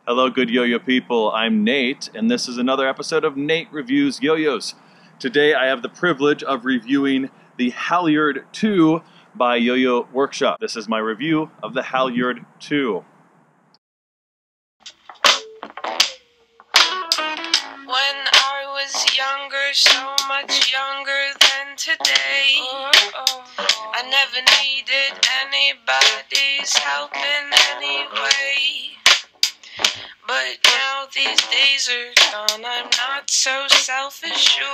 Hello, good yo-yo people. I'm Nate, and this is another episode of Nate Reviews Yo-Yos. Today, I have the privilege of reviewing the Halyard 2 by Yo-Yo Workshop. This is my review of the Halyard 2. When I was younger, so much younger than today, I never needed anybody's help in any way. But now these days are gone, I'm not so self-assured.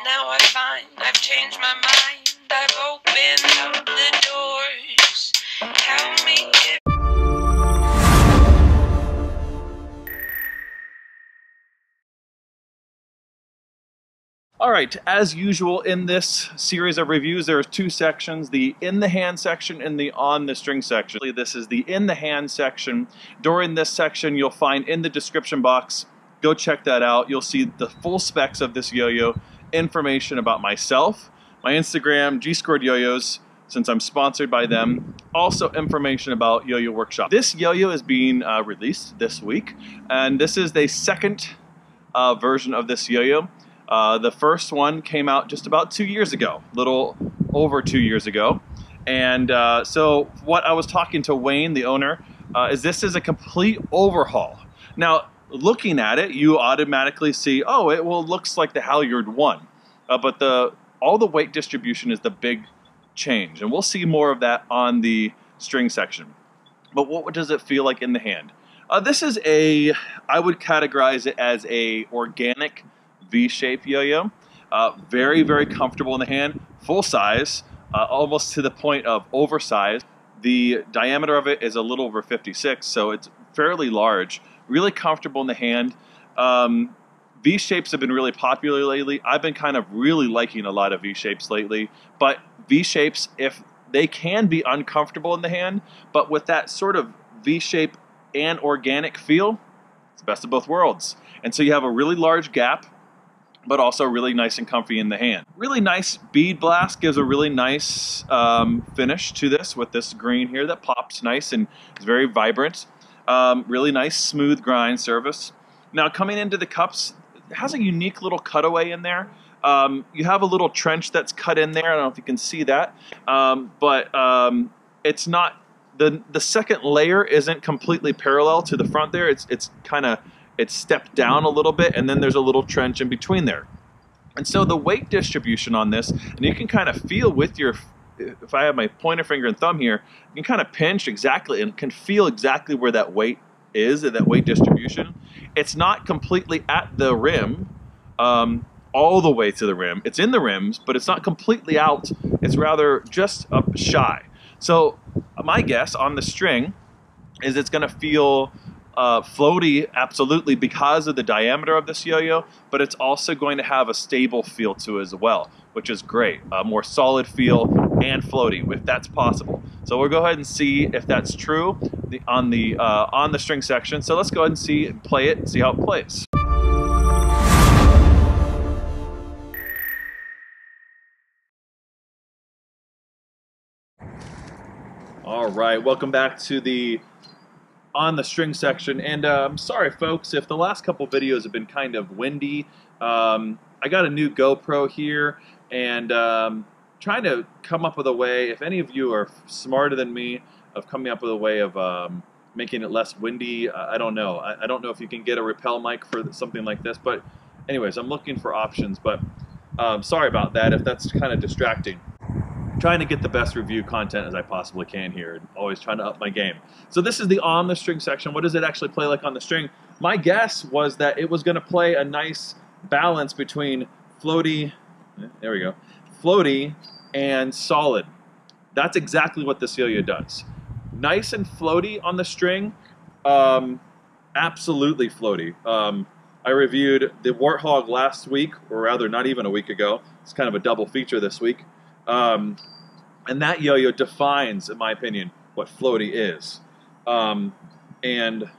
Now I find I've changed my mind, I've opened up the doors. Tell me if Alright, as usual in this series of reviews, there are two sections, the in the hand section and the on the string section. This is the in the hand section. During this section, you'll find in the description box, go check that out. You'll see the full specs of this yo-yo, information about myself, my Instagram, G-Scored Yo-Yos, since I'm sponsored by them. Also information about Yo-Yo Workshop. This yo-yo is being released this week, and this is the second version of this yo-yo. The first one came out just about 2 years ago, little over 2 years ago. And so what I was talking to Wayne, the owner, is this is a complete overhaul. Now, looking at it, you automatically see, oh, it looks like the Halyard 1. But all the weight distribution is the big change. And we'll see more of that on the string section. But what does it feel like in the hand? This is I would categorize it as a organic V-shape yo-yo. Very, very comfortable in the hand, full size, almost to the point of oversized. The diameter of it is a little over 56, so it's fairly large, really comfortable in the hand. V-shapes have been really popular lately. I've been kind of really liking a lot of V-shapes lately, but V-shapes, if they can be uncomfortable in the hand, but with that sort of V-shape and organic feel, it's the best of both worlds. And so you have a really large gap, but also really nice and comfy in the hand. Really nice bead blast, gives a really nice finish to this with this green here that pops nice and is very vibrant. Really nice smooth grind surface. Now coming into the cups, it has a unique little cutaway in there. You have a little trench that's cut in there. I don't know if you can see that, but it's not, the second layer isn't completely parallel to the front there. It's stepped down a little bit, and then there's a little trench in between there. And so the weight distribution on this, and you can kind of feel with your, if I have my pointer finger and thumb here, you can kind of pinch exactly and can feel exactly where that weight is, that weight distribution. It's not completely at the rim, all the way to the rim. It's in the rims, but it's not completely out. It's rather just up shy. So my guess on the string is it's going to feel floaty, absolutely, because of the diameter of this yo-yo, but it's also going to have a stable feel to it as well, which is great. A more solid feel and floaty, if that's possible. So we'll go ahead and see if that's true on the string section. So let's go ahead and see and play it and see how it plays. All right, welcome back to the on the string section, and I'm sorry folks if the last couple videos have been kind of windy. I got a new GoPro here, and trying to come up with a way, if any of you are smarter than me, of coming up with a way of making it less windy. I don't know. I don't know if you can get a rappel mic for something like this, but anyways, I'm looking for options, but sorry about that if that's kind of distracting. Trying to get the best review content as I possibly can here, and always trying to up my game. So this is the on the string section. What does it actually play like on the string? My guess was that it was going to play a nice balance between floaty, there we go, floaty and solid. That's exactly what this yo-yo does. Nice and floaty on the string, absolutely floaty. I reviewed the Warthog last week, or rather not even a week ago. It's kind of a double feature this week. And that yo-yo defines, in my opinion, what floaty is. And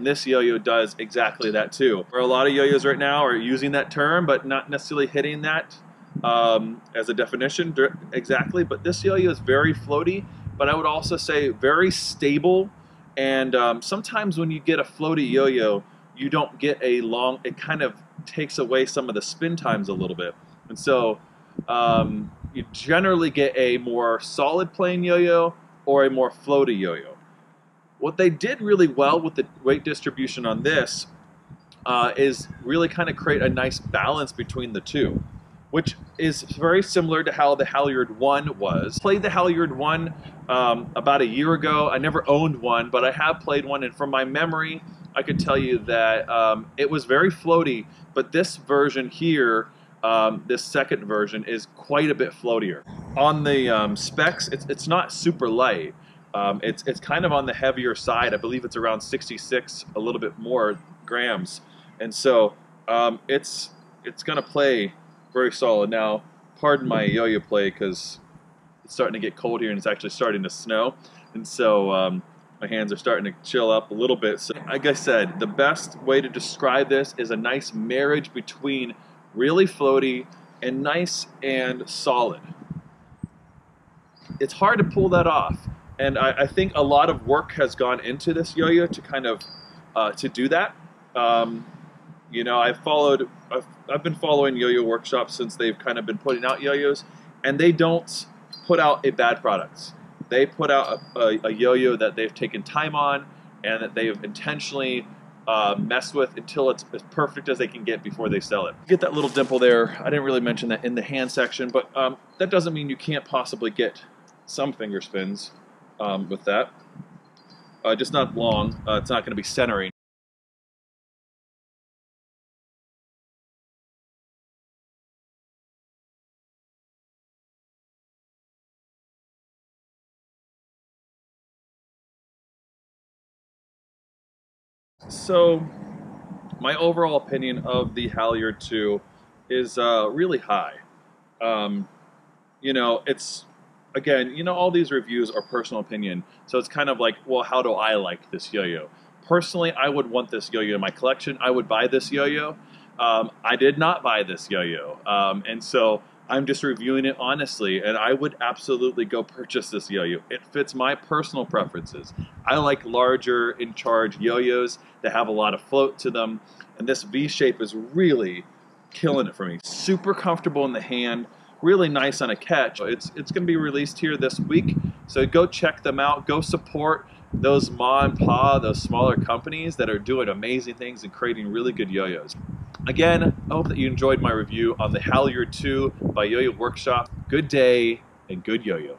this yo-yo does exactly that too. Where a lot of yo-yos right now are using that term, but not necessarily hitting that as a definition exactly. But this yo-yo is very floaty, but I would also say very stable And sometimes when you get a floaty yo-yo, you don't get a long, it kind of takes away some of the spin times a little bit. And so you generally get a more solid plane yo-yo or a more floaty yo-yo. What they did really well with the weight distribution on this is really kind of create a nice balance between the two, which is very similar to how the Halyard 1 was. Played the Halyard 1 about a year ago. I never owned one, but I have played one, and from my memory, I could tell you that it was very floaty, but this version here, this second version, is quite a bit floatier. On the specs, it's not super light. It's kind of on the heavier side. I believe it's around 66, a little bit more grams, and so it's gonna play very solid. Now, pardon my yo-yo play because it's starting to get cold here and it's actually starting to snow, and so my hands are starting to chill up a little bit. So, like I said, the best way to describe this is a nice marriage between really floaty and nice and solid. It's hard to pull that off, and I think a lot of work has gone into this yo-yo to kind of to do that. You know, I've been following yo-yo workshops since they've kind of been putting out yo-yos, and they don't put out a bad product. They put out a yo-yo that they've taken time on and that they've intentionally messed with until it's as perfect as they can get before they sell it. Get that little dimple there. I didn't really mention that in the hand section, but that doesn't mean you can't possibly get some finger spins with that. Just not long. It's not going to be centering. So, my overall opinion of the Halyard 2 is really high. You know, it's, again, you know, all these reviews are personal opinion, so it's kind of like, well, how do I like this yo-yo? Personally, I would want this yo-yo in my collection. I would buy this yo-yo. I did not buy this yo-yo, and so I'm just reviewing it honestly, and I would absolutely go purchase this yo-yo. It fits my personal preferences. I like larger, in-charge yo-yos that have a lot of float to them, and this V-shape is really killing it for me. Super comfortable in the hand, really nice on a catch. It's going to be released here this week, so go check them out. Go support those ma and pa, those smaller companies that are doing amazing things and creating really good yo-yos. Again, I hope that you enjoyed my review on the Halyard 2 by Yo-Yo Workshop. Good day and good yo-yo.